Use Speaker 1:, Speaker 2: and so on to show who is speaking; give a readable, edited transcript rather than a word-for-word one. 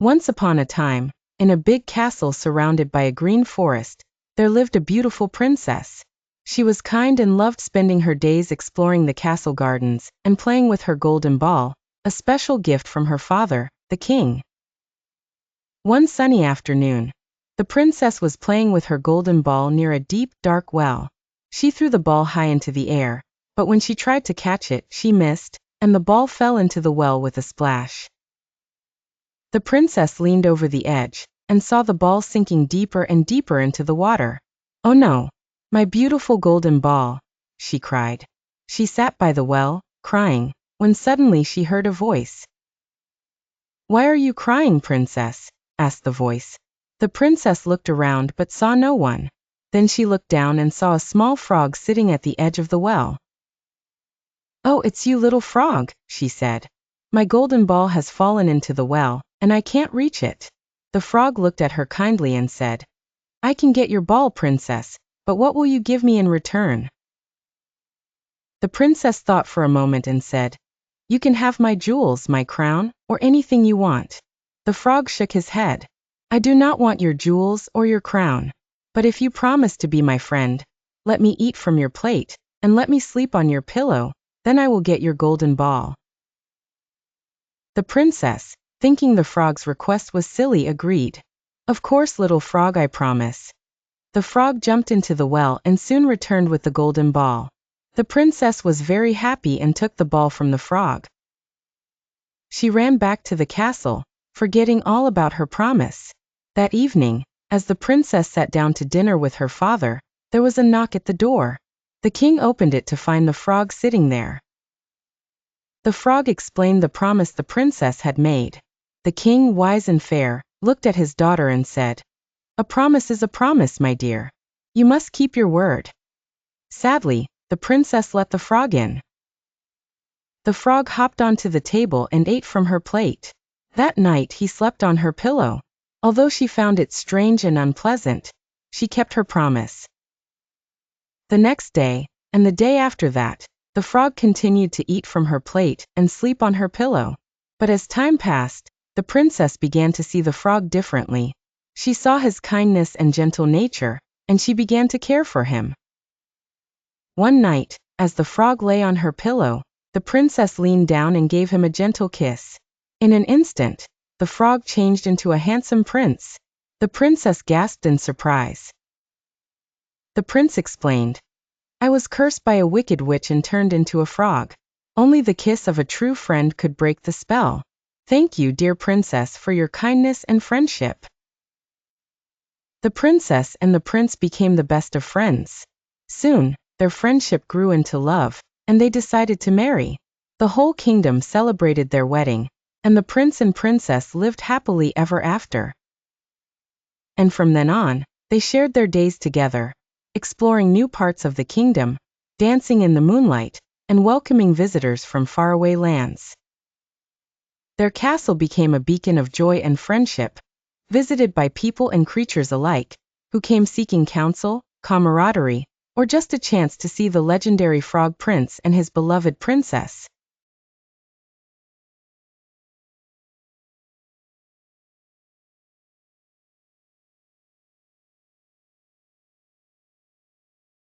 Speaker 1: Once upon a time, in a big castle surrounded by a green forest, there lived a beautiful princess. She was kind and loved spending her days exploring the castle gardens and playing with her golden ball, a special gift from her father, the king. One sunny afternoon, the princess was playing with her golden ball near a deep, dark well. She threw the ball high into the air, but when she tried to catch it, she missed, and the ball fell into the well with a splash. The princess leaned over the edge and saw the ball sinking deeper and deeper into the water. "Oh no, my beautiful golden ball," she cried. She sat by the well, crying, when suddenly she heard a voice. "Why are you crying, princess?" asked the voice. The princess looked around but saw no one. Then she looked down and saw a small frog sitting at the edge of the well. "Oh, it's you, little frog," she said. "My golden ball has fallen into the well, and I can't reach it." The frog looked at her kindly and said, "I can get your ball, princess, but what will you give me in return?" The princess thought for a moment and said, "You can have my jewels, my crown, or anything you want." The frog shook his head. "I do not want your jewels or your crown. But if you promise to be my friend, let me eat from your plate, and let me sleep on your pillow, then I will get your golden ball." The princess, thinking the frog's request was silly, agreed. "Of course, little frog, I promise." The frog jumped into the well and soon returned with the golden ball. The princess was very happy and took the ball from the frog. She ran back to the castle, forgetting all about her promise. That evening, as the princess sat down to dinner with her father, there was a knock at the door. The king opened it to find the frog sitting there. The frog explained the promise the princess had made. The king, wise and fair, looked at his daughter and said, "A promise is a promise, my dear. You must keep your word." Sadly, the princess let the frog in. The frog hopped onto the table and ate from her plate. That night he slept on her pillow. Although she found it strange and unpleasant, she kept her promise. The next day, and the day after that, the frog continued to eat from her plate and sleep on her pillow. But as time passed, the princess began to see the frog differently. She saw his kindness and gentle nature, and she began to care for him. One night, as the frog lay on her pillow, the princess leaned down and gave him a gentle kiss. In an instant, the frog changed into a handsome prince. The princess gasped in surprise. The prince explained, "I was cursed by a wicked witch and turned into a frog. Only the kiss of a true friend could break the spell. Thank you, dear princess, for your kindness and friendship." The princess and the prince became the best of friends. Soon, their friendship grew into love, and they decided to marry. The whole kingdom celebrated their wedding, and the prince and princess lived happily ever after. And from then on, they shared their days together, exploring new parts of the kingdom, dancing in the moonlight, and welcoming visitors from faraway lands. Their castle became a beacon of joy and friendship, visited by people and creatures alike, who came seeking counsel, camaraderie, or just a chance to see the legendary Frog Prince and his beloved princess.